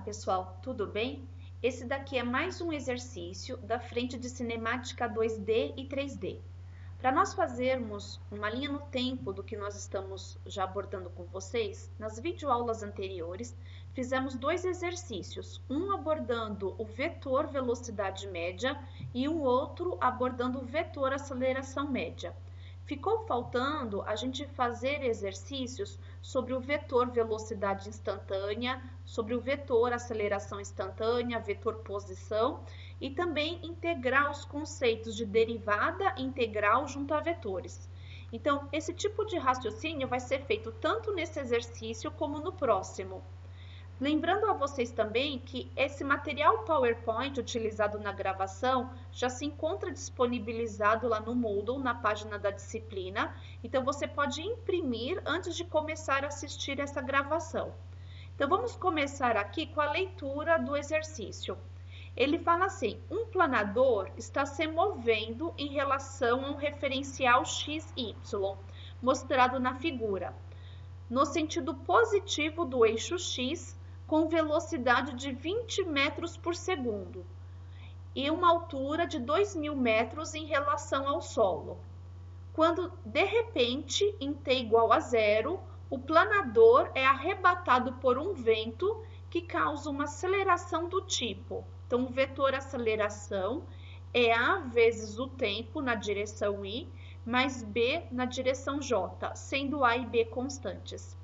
pessoal, tudo bem? Esse daqui é mais um exercício da frente de cinemática 2D e 3D. Para nós fazermos uma linha no tempo do que nós estamos já abordando com vocês, nas videoaulas anteriores, fizemos dois exercícios, um abordando o vetor velocidade média e um outro abordando o vetor aceleração média. Ficou faltando a gente fazer exercícios sobre o vetor velocidade instantânea, sobre o vetor aceleração instantânea, vetor posição e também integrar os conceitos de derivada e integral junto a vetores. Então, esse tipo de raciocínio vai ser feito tanto nesse exercício como no próximo. Lembrando a vocês também que esse material PowerPoint utilizado na gravação já se encontra disponibilizado lá no Moodle, na página da disciplina, então você pode imprimir antes de começar a assistir essa gravação. Então vamos começar aqui com a leitura do exercício. Ele fala assim: um planador está se movendo em relação a um referencial XY, mostrado na figura, no sentido positivo do eixo X, com velocidade de 20 metros por segundo e uma altura de 2.000 metros em relação ao solo. Quando, de repente, em t igual a zero, o planador é arrebatado por um vento que causa uma aceleração do tipo. Então, o vetor aceleração é a vezes o tempo na direção y, mais b na direção j, sendo a e b constantes.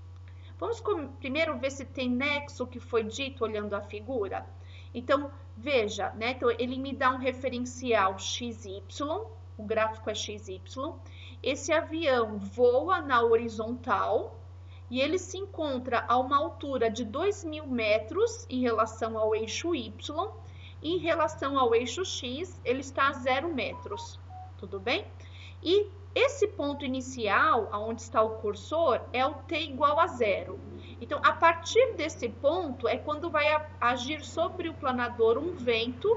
Vamos primeiro ver se tem nexo o que foi dito olhando a figura. Então, veja, né? Então, ele me dá um referencial XY, o gráfico é XY. Esse avião voa na horizontal e ele se encontra a uma altura de 2.000 metros em relação ao eixo Y. E em relação ao eixo X, ele está a 0 metros. Tudo bem? E esse ponto inicial, onde está o cursor, é o t igual a zero. Então, a partir desse ponto é quando vai agir sobre o planador um vento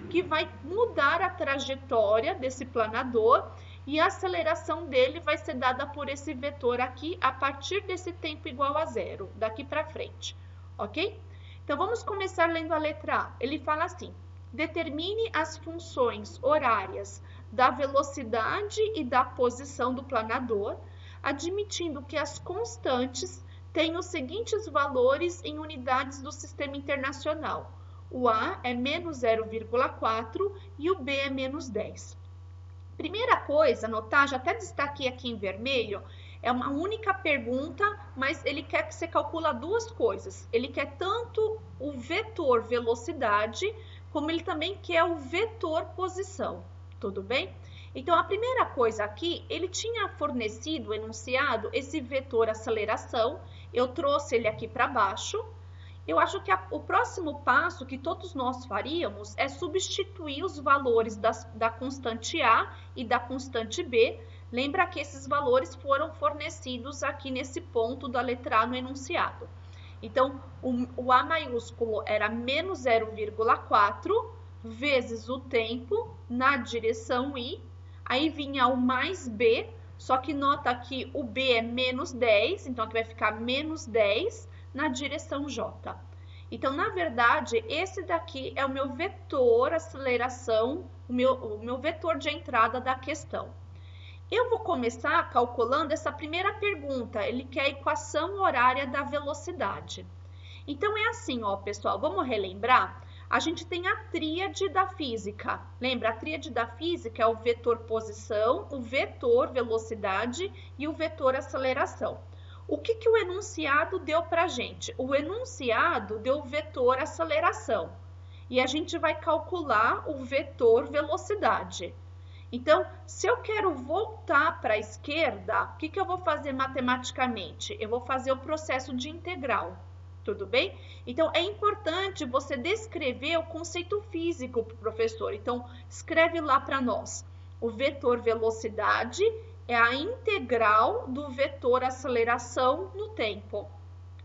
que vai mudar a trajetória desse planador e a aceleração dele vai ser dada por esse vetor aqui a partir desse tempo igual a zero, daqui para frente, ok? Então, vamos começar lendo a letra A. Ele fala assim: determine as funções horárias da velocidade e da posição do planador, admitindo que as constantes têm os seguintes valores em unidades do sistema internacional. O A é menos 0,4 e o B é menos 10. Primeira coisa, anotar, já até destaquei aqui em vermelho, é uma única pergunta, mas ele quer que você calcule duas coisas. Ele quer tanto o vetor velocidade, como ele também quer o vetor posição. Tudo bem? Então, a primeira coisa aqui, ele tinha fornecido, enunciado, esse vetor aceleração. Eu trouxe ele aqui para baixo. Eu acho que o próximo passo que todos nós faríamos é substituir os valores da constante A e da constante B. Lembra que esses valores foram fornecidos aqui nesse ponto da letra A no enunciado. Então, o A maiúsculo era menos 0,4 vezes o tempo na direção y, aí vinha o mais b, só que nota que o b é menos 10, então aqui vai ficar menos 10 na direção j. Então, na verdade, esse daqui é o meu vetor aceleração, o meu vetor de entrada da questão. Eu vou começar calculando essa primeira pergunta, ele quer a equação horária da velocidade. Então, é assim, ó, pessoal, vamos relembrar? A gente tem a tríade da física. Lembra, a tríade da física é o vetor posição, o vetor velocidade e o vetor aceleração. O que o enunciado deu para a gente? O enunciado deu o vetor aceleração. E a gente vai calcular o vetor velocidade. Então, se eu quero voltar para a esquerda, o que eu vou fazer matematicamente? Eu vou fazer o processo de integral. Tudo bem? Então, é importante você descrever o conceito físico para o professor. Então, escreve lá para nós. O vetor velocidade é a integral do vetor aceleração no tempo.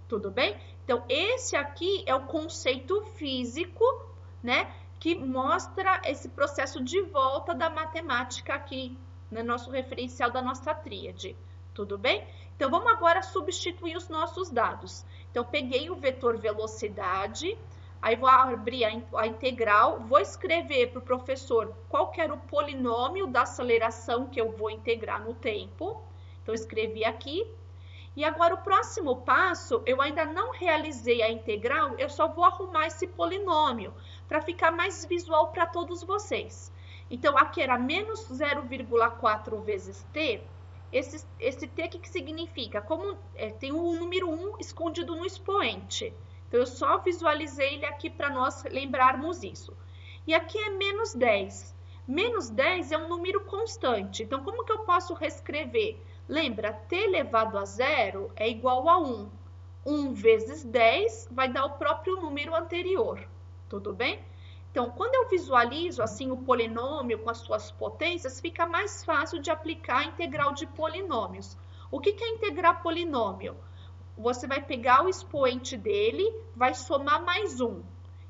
Tudo bem? Então, esse aqui é o conceito físico, né? Que mostra esse processo de volta da matemática aqui, no nosso referencial da nossa tríade. Tudo bem? Então, vamos agora substituir os nossos dados. Então, peguei o vetor velocidade, Aí vou abrir a integral, vou escrever para o professor qual que era o polinômio da aceleração que eu vou integrar no tempo. Então, escrevi aqui. E agora, o próximo passo, eu ainda não realizei a integral, eu só vou arrumar esse polinômio, para ficar mais visual para todos vocês. Então, aqui era menos 0,4 vezes t. Esse t, o que significa? Como tem o número 1 escondido no expoente. Então, eu só visualizei ele aqui para nós lembrarmos isso. E aqui é menos 10. Menos 10 é um número constante. Então, como que eu posso reescrever? Lembra, t elevado a zero é igual a 1. 1 vezes 10 vai dar o próprio número anterior. Tudo bem? Então, quando eu visualizo assim o polinômio com as suas potências, fica mais fácil de aplicar a integral de polinômios. O que é integrar polinômio? Você vai pegar o expoente dele, vai somar mais 1.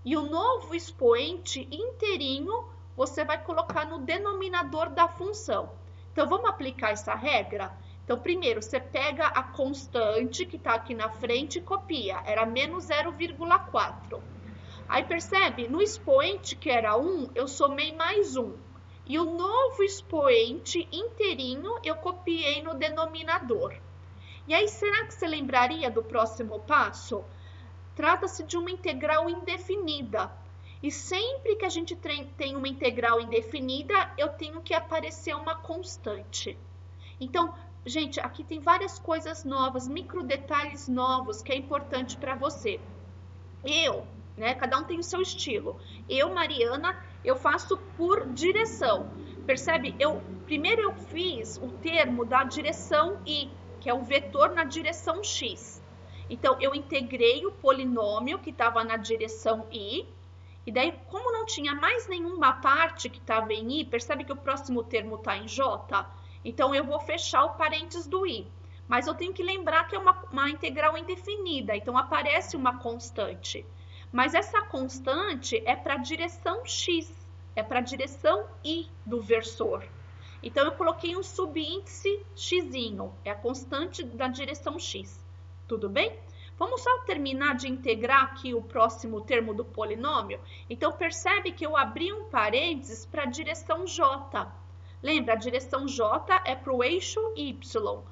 E o novo expoente inteirinho, você vai colocar no denominador da função. Então, vamos aplicar essa regra? Então, primeiro, você pega a constante que está aqui na frente e copia. Era menos 0,4. Aí, percebe? No expoente, que era 1, eu somei mais 1. E o novo expoente inteirinho, eu copiei no denominador. E aí, será que você lembraria do próximo passo? Trata-se de uma integral indefinida. E sempre que a gente tem uma integral indefinida, eu tenho que aparecer uma constante. Então, gente, aqui tem várias coisas novas, micro detalhes novos que é importante para você. Cada um tem o seu estilo. Eu, Mariana, eu faço por direção. Percebe? Primeiro eu fiz o termo da direção y, que é o vetor na direção x. Então, eu integrei o polinômio que estava na direção y. E daí, como não tinha mais nenhuma parte que estava em i, percebe que o próximo termo está em j? Então, eu vou fechar o parênteses do i. Mas eu tenho que lembrar que é uma integral indefinida, então aparece uma constante. Mas essa constante é para a direção x, é para a direção y do versor. Então, eu coloquei um subíndice x, é a constante da direção x. Tudo bem? Vamos só terminar de integrar aqui o próximo termo do polinômio? Então, percebe que eu abri um parênteses para a direção j. Lembra, a direção j é para o eixo y.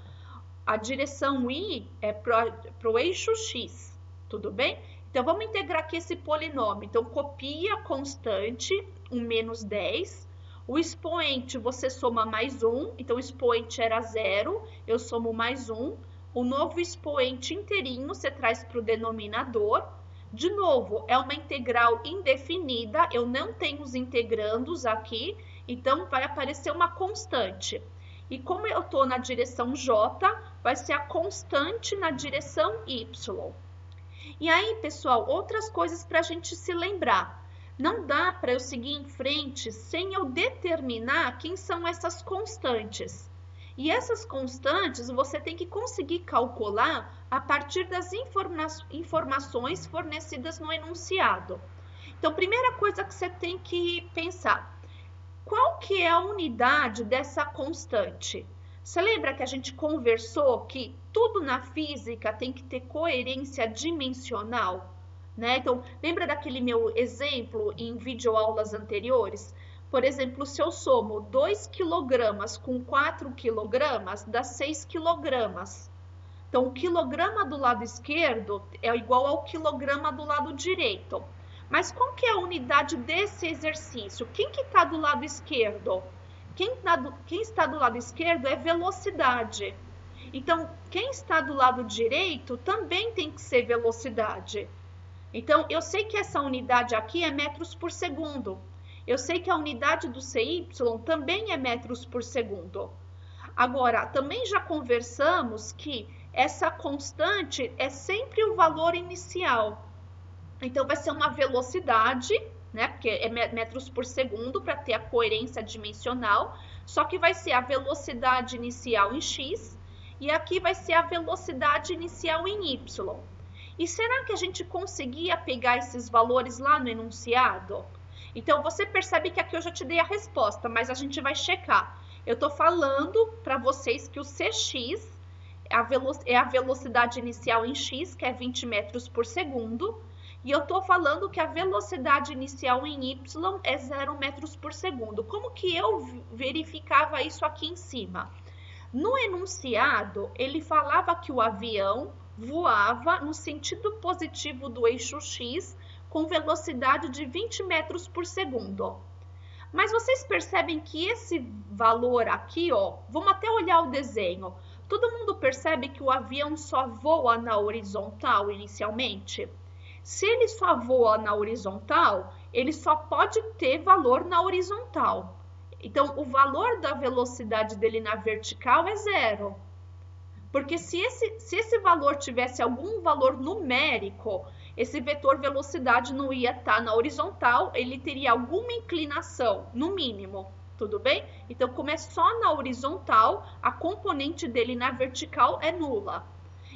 A direção y é para o eixo x. Tudo bem? Então, vamos integrar aqui esse polinômio. Então, copia a constante, um menos 10. O expoente, você soma mais 1. Então, o expoente era 0, eu somo mais 1. O novo expoente inteirinho você traz para o denominador. De novo, é uma integral indefinida, eu não tenho os integrandos aqui, então vai aparecer uma constante. E como eu estou na direção j, vai ser a constante na direção y. E aí, pessoal, outras coisas para a gente se lembrar. Não dá para eu seguir em frente sem eu determinar quem são essas constantes. E essas constantes você tem que conseguir calcular a partir das informações fornecidas no enunciado. Então, primeira coisa que você tem que pensar, qual que é a unidade dessa constante? Você lembra que a gente conversou que tudo na física tem que ter coerência dimensional? Então, lembra daquele meu exemplo em videoaulas anteriores? Por exemplo, se eu somo 2 kg com 4 kg, dá 6 kg. Então, o quilograma do lado esquerdo é igual ao quilograma do lado direito. Mas qual que é a unidade desse exercício? Quem que está do lado esquerdo? Quem está do lado esquerdo é velocidade. Então, quem está do lado direito também tem que ser velocidade. Então, eu sei que essa unidade aqui é metros por segundo. Eu sei que a unidade do CY também é metros por segundo. Agora, também já conversamos que essa constante é sempre o valor inicial. Então, vai ser uma velocidade, porque é metros por segundo para ter a coerência dimensional, só que vai ser a velocidade inicial em x e aqui vai ser a velocidade inicial em y. E será que a gente conseguia pegar esses valores lá no enunciado? Então, você percebe que aqui eu já te dei a resposta, mas a gente vai checar. Eu estou falando para vocês que o Cx é a velocidade inicial em x, que é 20 metros por segundo, E eu estou falando que a velocidade inicial em y é 0 metros por segundo. Como que eu verificava isso aqui em cima? No enunciado, ele falava que o avião voava no sentido positivo do eixo X com velocidade de 20 metros por segundo. Mas vocês percebem que esse valor aqui, ó, vamos até olhar o desenho. Todo mundo percebe que o avião só voa na horizontal inicialmente? Se ele só voa na horizontal, ele só pode ter valor na horizontal. Então, o valor da velocidade dele na vertical é 0. Porque se esse valor tivesse algum valor numérico, esse vetor velocidade não ia estar na horizontal, ele teria alguma inclinação, no mínimo, tudo bem? Então, como é só na horizontal, a componente dele na vertical é nula.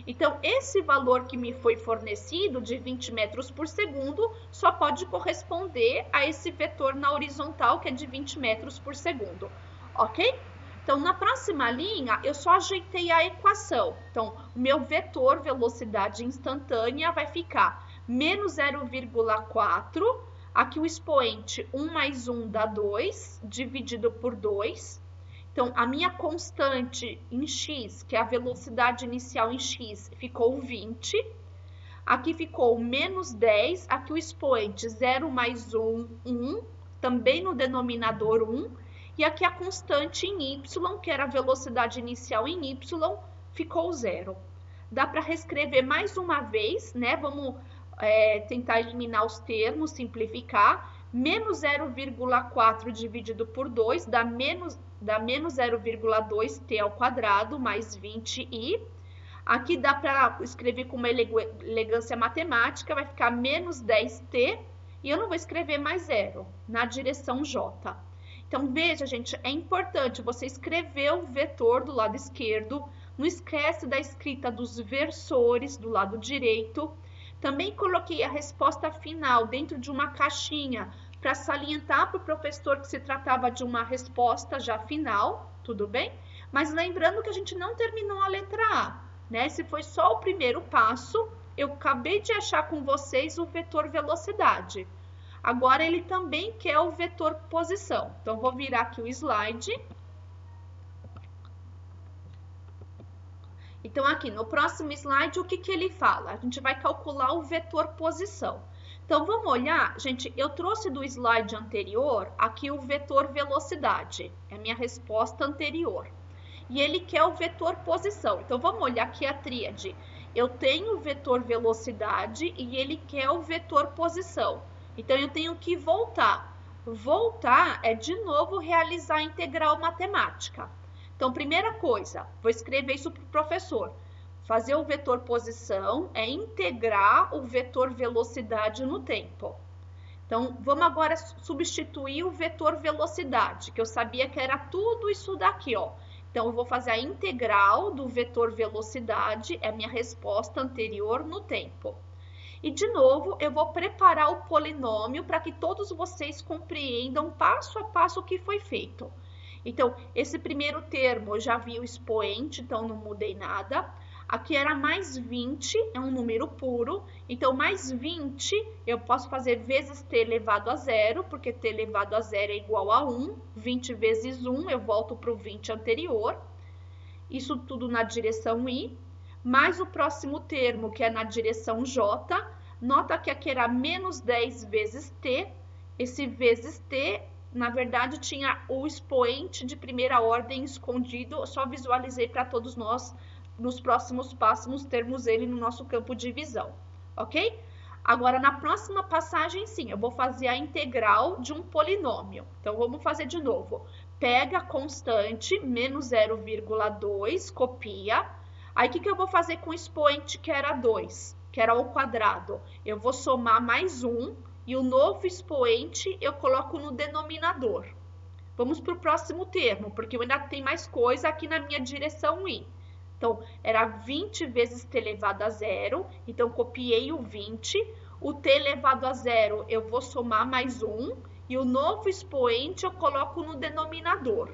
Então, esse valor que me foi fornecido, de 20 metros por segundo, só pode corresponder a esse vetor na horizontal, que é de 20 metros por segundo, ok? Então, na próxima linha, eu só ajeitei a equação. Então, o meu vetor velocidade instantânea vai ficar menos 0,4, aqui o expoente 1 mais 1 dá 2, dividido por 2. Então, a minha constante em x, que é a velocidade inicial em x, ficou 20. Aqui ficou menos 10, aqui o expoente 0 mais 1, 1, também no denominador 1. E aqui a constante em y, que era a velocidade inicial em y, ficou 0. Dá para reescrever mais uma vez, né? Vamos tentar eliminar os termos, simplificar. Menos 0,4 dividido por 2 dá menos 0,2t ao quadrado mais 20i. Aqui dá para escrever com uma elegância matemática, vai ficar menos 10t. E eu não vou escrever mais 0 na direção j. Então, veja, gente, é importante você escrever o vetor do lado esquerdo, não esquece da escrita dos versores do lado direito. Também coloquei a resposta final dentro de uma caixinha para salientar para o professor que se tratava de uma resposta já final, tudo bem? Mas lembrando que a gente não terminou a letra A, né? Esse foi só o primeiro passo, eu acabei de achar com vocês o vetor velocidade. Agora, ele também quer o vetor posição. Então, vou virar aqui o slide. Então, aqui no próximo slide, o que ele fala? A gente vai calcular o vetor posição. Então, vamos olhar, gente, eu trouxe do slide anterior aqui o vetor velocidade. É a minha resposta anterior. E ele quer o vetor posição. Então, vamos olhar aqui a tríade. Eu tenho o vetor velocidade e ele quer o vetor posição. Então, eu tenho que voltar. Voltar é, de novo, realizar a integral matemática. Então, primeira coisa, vou escrever isso para o professor. Fazer o vetor posição é integrar o vetor velocidade no tempo. Então, vamos agora substituir o vetor velocidade, que eu sabia que era tudo isso daqui, ó. Então, eu vou fazer a integral do vetor velocidade, é a minha resposta anterior no tempo. E, de novo, eu vou preparar o polinômio para que todos vocês compreendam passo a passo o que foi feito. Então, esse primeiro termo eu já vi o expoente, então não mudei nada. Aqui era mais 20, é um número puro. Então, mais 20 eu posso fazer vezes t elevado a 0, porque t elevado a 0 é igual a 1. 20 vezes 1, eu volto para o 20 anterior. Isso tudo na direção i. Mais o próximo termo, que é na direção j. Nota que aqui era menos 10 vezes t. Esse vezes t, na verdade, tinha o expoente de primeira ordem escondido. Eu só visualizei para todos nós, nos próximos passos, termos ele no nosso campo de visão, ok? Agora, na próxima passagem, sim, eu vou fazer a integral de um polinômio. Então, vamos fazer de novo. Pega a constante, menos 0,2, copia. Aí, o que eu vou fazer com o expoente que era 2, que era ao quadrado? Eu vou somar mais 1 e o novo expoente eu coloco no denominador. Vamos para o próximo termo, porque eu ainda tenho mais coisa aqui na minha direção i. Então, era 20 vezes t elevado a 0, então copiei o 20. O t elevado a 0 eu vou somar mais 1 e o novo expoente eu coloco no denominador.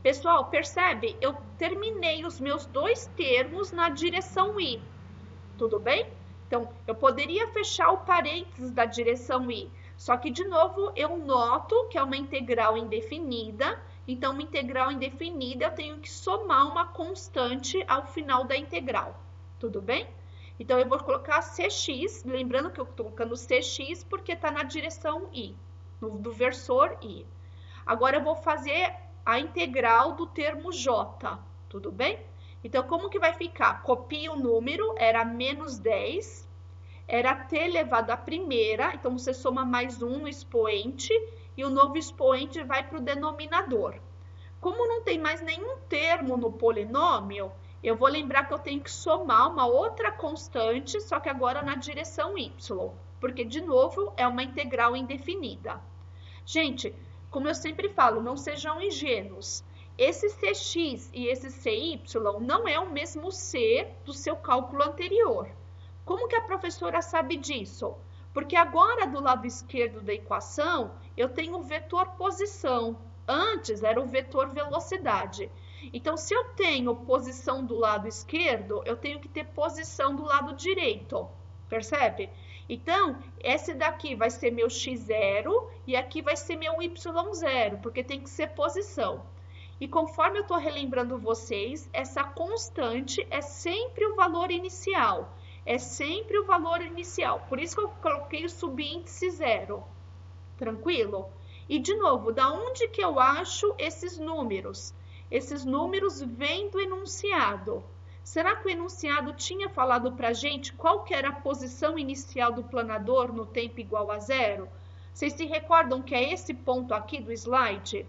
Pessoal, percebe? Eu terminei os meus dois termos na direção i. Tudo bem? Então, eu poderia fechar o parênteses da direção i, só que, de novo, eu noto que é uma integral indefinida. Então, uma integral indefinida, eu tenho que somar uma constante ao final da integral. Tudo bem? Então, eu vou colocar cx, lembrando que eu estou colocando cx porque está na direção i, do versor i. Agora, eu vou fazer a integral do termo j, tudo bem? Então, como que vai ficar? Copia o número, era menos 10, era t elevado à primeira, então você soma mais 1 no expoente, e o novo expoente vai para o denominador. Como não tem mais nenhum termo no polinômio, eu vou lembrar que eu tenho que somar uma outra constante, só que agora na direção y, porque, de novo, é uma integral indefinida. Gente, como eu sempre falo, não sejam ingênuos. Esse cx e esse cy não é o mesmo c do seu cálculo anterior. Como que a professora sabe disso? Porque agora, do lado esquerdo da equação, eu tenho o vetor posição. Antes era o vetor velocidade. Então, se eu tenho posição do lado esquerdo, eu tenho que ter posição do lado direito. Percebe? Então, esse daqui vai ser meu x0 e aqui vai ser meu y0, porque tem que ser posição. E conforme eu estou relembrando vocês, essa constante é sempre o valor inicial. É sempre o valor inicial. Por isso que eu coloquei o subíndice 0. Tranquilo? E, de novo, da onde que eu acho esses números? Esses números vêm do enunciado. Será que o enunciado tinha falado para a gente qual que era a posição inicial do planador no tempo igual a 0? Vocês se recordam que é esse ponto aqui do slide?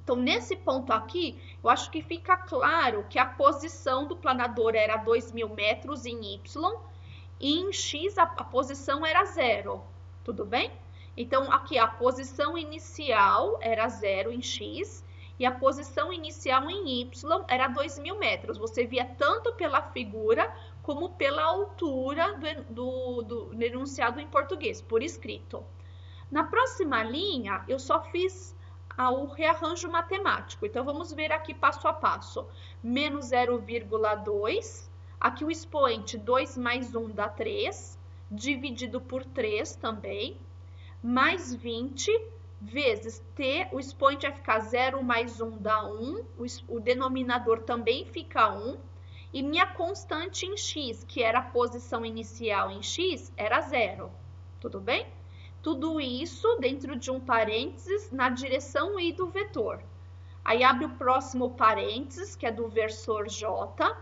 Então, nesse ponto aqui, eu acho que fica claro que a posição do planador era 2.000 metros em y, e em x a posição era 0. Tudo bem? Então, aqui a posição inicial era 0 em x, e a posição inicial em y era 2.000 metros. Você via tanto pela figura como pela altura do enunciado em português, por escrito. Na próxima linha, eu só fiz o rearranjo matemático. Então, vamos ver aqui passo a passo. Menos 0,2, aqui o expoente 2 mais 1 dá 3, dividido por 3 também, mais 20 vezes t, o expoente vai ficar 0 mais 1 dá 1, o denominador também fica 1, e minha constante em x, que era a posição inicial em x, era 0. Tudo bem? Tudo isso dentro de um parênteses na direção i do vetor. Aí abre o próximo parênteses, que é do versor j.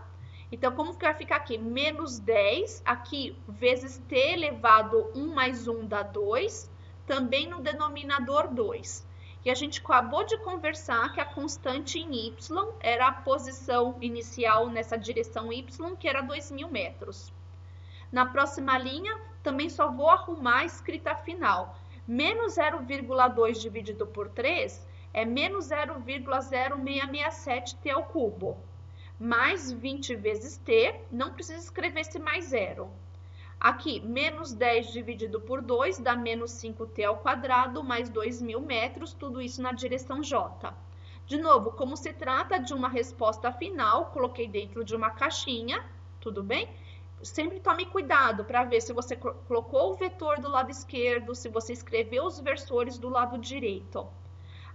Então, como que vai ficar aqui? Menos 10, aqui vezes t elevado 1 mais 1 dá 2, também no denominador 2. E a gente acabou de conversar que a constante em y era a posição inicial nessa direção y, que era 2.000 metros. Na próxima linha, também só vou arrumar a escrita final. Menos 0,2 dividido por 3 é menos 0,0667t ao cubo. Mais 20 vezes t, não precisa escrever esse mais 0. Aqui, menos 10 dividido por 2 dá menos 5t ao quadrado, mais 2.000 metros, tudo isso na direção j. De novo, como se trata de uma resposta final, coloquei dentro de uma caixinha, tudo bem? Sempre tome cuidado para ver se você colocou o vetor do lado esquerdo, se você escreveu os versores do lado direito.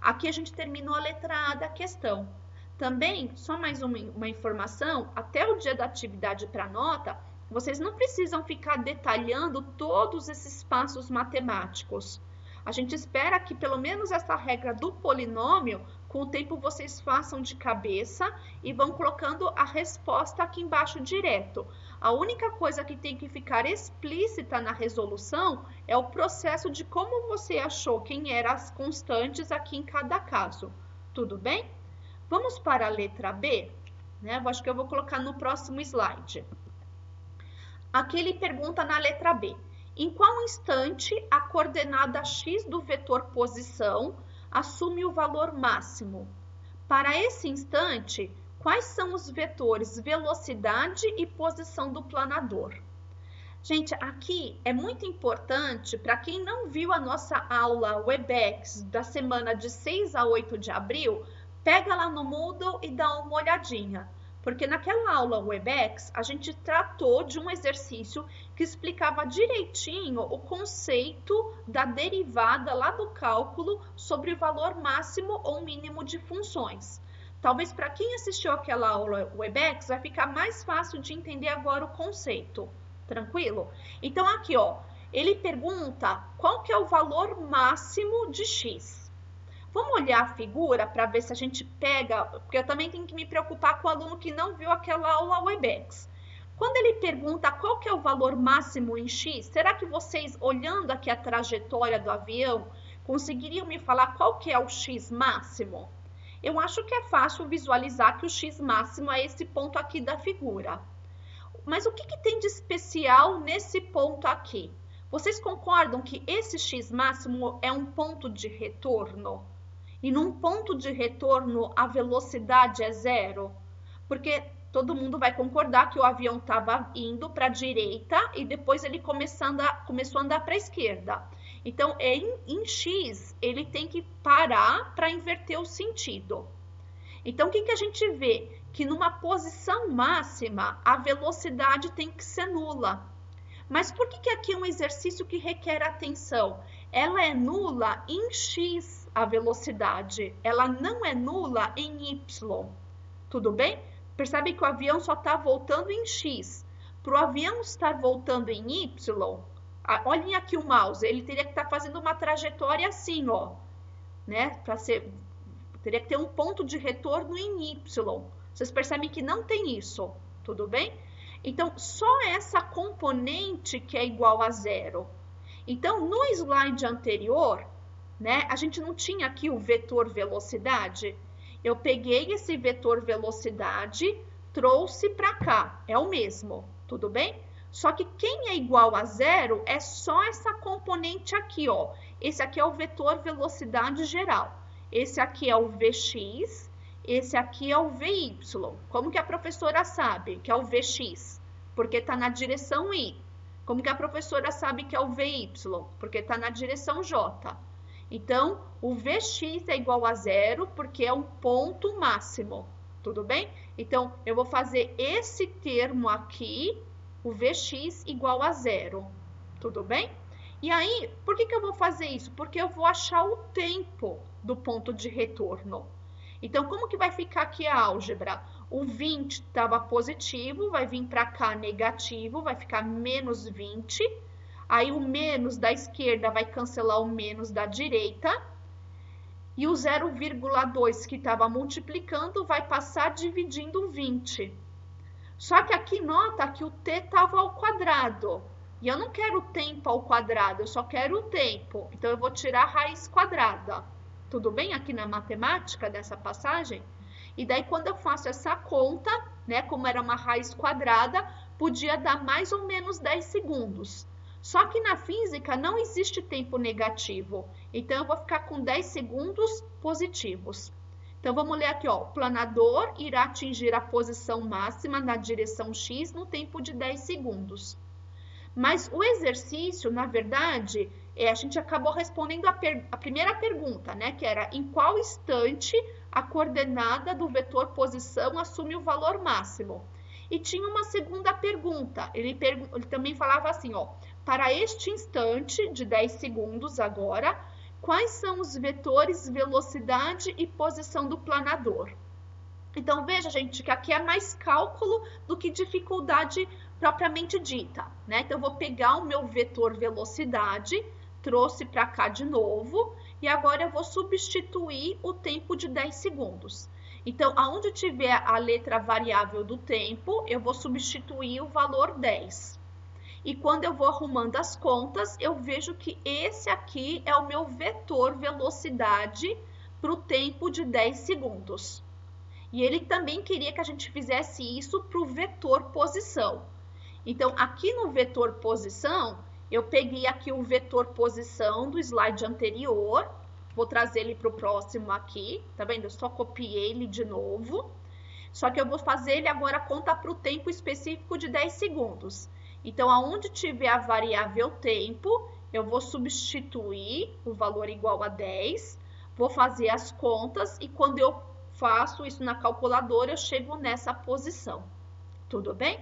Aqui a gente terminou a letra A da questão. Também, só mais uma informação, até o dia da atividade para nota, vocês não precisam ficar detalhando todos esses passos matemáticos. A gente espera que pelo menos essa regra do polinômio, com o tempo vocês façam de cabeça e vão colocando a resposta aqui embaixo direto. A única coisa que tem que ficar explícita na resolução é o processo de como você achou quem eram as constantes aqui em cada caso. Tudo bem? Vamos para a letra B? Eu acho que eu vou colocar no próximo slide. Aqui ele pergunta na letra B. Em qual instante a coordenada x do vetor posição assume o valor máximo? Para esse instante, quais são os vetores velocidade e posição do planador? Gente, aqui é muito importante, para quem não viu a nossa aula Webex da semana de 6 a 8 de abril, pega lá no Moodle e dá uma olhadinha. Porque naquela aula Webex, a gente tratou de um exercício que explicava direitinho o conceito da derivada lá do cálculo sobre o valor máximo ou mínimo de funções. Talvez para quem assistiu aquela aula Webex, vai ficar mais fácil de entender agora o conceito. Tranquilo? Então aqui, ó, ele pergunta qual que é o valor máximo de x. Vamos olhar a figura para ver se a gente pega, porque eu também tenho que me preocupar com o aluno que não viu aquela aula Webex. Quando ele pergunta qual que é o valor máximo em x, será que vocês, olhando aqui a trajetória do avião, conseguiriam me falar qual que é o x máximo? Eu acho que é fácil visualizar que o x máximo é esse ponto aqui da figura. Mas o que tem de especial nesse ponto aqui? Vocês concordam que esse x máximo é um ponto de retorno? E num ponto de retorno a velocidade é zero? Porque todo mundo vai concordar que o avião estava indo para a direita e depois ele começou a andar para a esquerda. Então, em x, ele tem que parar para inverter o sentido. Então, o que a gente vê? Que numa posição máxima, a velocidade tem que ser nula. Mas por que aqui é um exercício que requer atenção? Ela é nula em x, a velocidade. Ela não é nula em y. Tudo bem? Percebe que o avião só está voltando em x. Para o avião estar voltando em y, olhem aqui o mouse, ele teria que estar fazendo uma trajetória assim, ó, né? Teria que ter um ponto de retorno em y. Vocês percebem que não tem isso, tudo bem? Então, só essa componente que é igual a zero. Então, no slide anterior, né, a gente não tinha aqui o vetor velocidade. Eu peguei esse vetor velocidade, trouxe para cá, é o mesmo, tudo bem? Só que quem é igual a zero é só essa componente aqui, ó. Esse aqui é o vetor velocidade geral. Esse aqui é o Vx, esse aqui é o Vy. Como que a professora sabe que é o Vx? Porque está na direção Y. Como que a professora sabe que é o Vy? Porque está na direção J. Então, o Vx é igual a zero porque é um ponto máximo, tudo bem? Então, eu vou fazer esse termo aqui, o Vx igual a zero, tudo bem? E aí, por que eu vou fazer isso? Porque eu vou achar o tempo do ponto de retorno. Então, como que vai ficar aqui a álgebra? O 20 estava positivo, vai vir para cá negativo, vai ficar menos 20. Aí, o menos da esquerda vai cancelar o menos da direita. E o 0,2 que estava multiplicando vai passar dividindo 20. Só que aqui nota que o t estava ao quadrado. E eu não quero o tempo ao quadrado, eu só quero o tempo. Então, eu vou tirar a raiz quadrada. Tudo bem aqui na matemática dessa passagem? E daí, quando eu faço essa conta, né, como era uma raiz quadrada, podia dar mais ou menos 10 segundos. Só que na física não existe tempo negativo. Então, eu vou ficar com 10 segundos positivos. Então, vamos ler aqui, ó. O planador irá atingir a posição máxima na direção x no tempo de 10 segundos. Mas o exercício, na verdade, a gente acabou respondendo a primeira pergunta, né? Que era em qual instante a coordenada do vetor posição assume o valor máximo. E tinha uma segunda pergunta. Ele também falava assim, ó. Para este instante de 10 segundos agora, quais são os vetores velocidade e posição do planador? Então, veja, gente, que aqui é mais cálculo do que dificuldade propriamente dita, né? Então, eu vou pegar o meu vetor velocidade, trouxe para cá de novo, e agora eu vou substituir o tempo de 10 segundos. Então, aonde tiver a letra variável do tempo, eu vou substituir o valor 10. E quando eu vou arrumando as contas, eu vejo que esse aqui é o meu vetor velocidade para o tempo de 10 segundos. E ele também queria que a gente fizesse isso para o vetor posição. Então, aqui no vetor posição, eu peguei aqui o vetor posição do slide anterior, vou trazer ele para o próximo aqui, tá vendo? Eu só copiei ele de novo, só que eu vou fazer ele agora conta para o tempo específico de 10 segundos. Então, aonde tiver a variável tempo, eu vou substituir o valor igual a 10, vou fazer as contas e quando eu faço isso na calculadora, eu chego nessa posição. Tudo bem?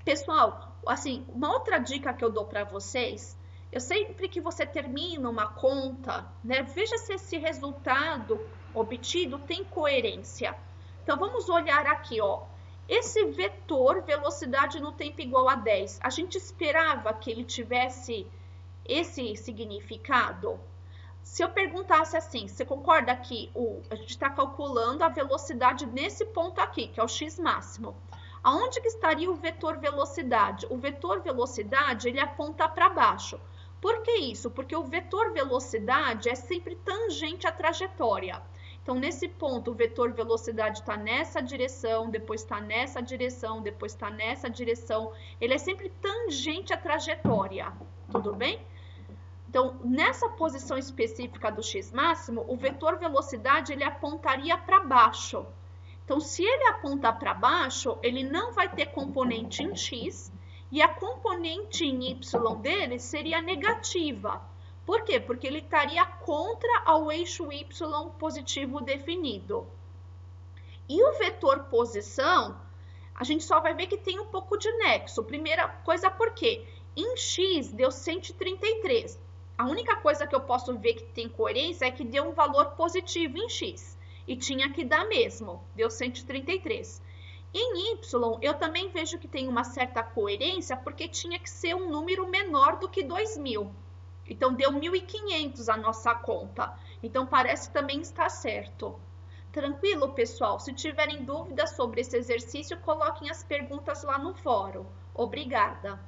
Pessoal, assim, uma outra dica que eu dou para vocês, eu sempre que você termina uma conta, né, veja se esse resultado obtido tem coerência. Então, vamos olhar aqui, ó. Esse vetor, velocidade no tempo igual a 10, a gente esperava que ele tivesse esse significado? Se eu perguntasse assim, você concorda que a gente está calculando a velocidade nesse ponto aqui, que é o x máximo. Aonde que estaria o vetor velocidade? O vetor velocidade, ele aponta para baixo. Por que isso? Porque o vetor velocidade é sempre tangente à trajetória. Então, nesse ponto, o vetor velocidade está nessa direção, depois está nessa direção, depois está nessa direção. Ele é sempre tangente à trajetória, tudo bem? Então, nessa posição específica do x máximo, o vetor velocidade ele apontaria para baixo. Então, se ele apontar para baixo, ele não vai ter componente em x e a componente em y dele seria negativa. Por quê? Porque ele estaria contra ao eixo y positivo definido. E o vetor posição, a gente só vai ver que tem um pouco de nexo. Primeira coisa, por quê? Em x deu 133. A única coisa que eu posso ver que tem coerência é que deu um valor positivo em x. E tinha que dar mesmo, deu 133. Em y, eu também vejo que tem uma certa coerência, porque tinha que ser um número menor do que 2.000. Então, deu 1.500 a nossa conta. Então, parece que também está certo. Tranquilo, pessoal? Se tiverem dúvidas sobre esse exercício, coloquem as perguntas lá no fórum. Obrigada!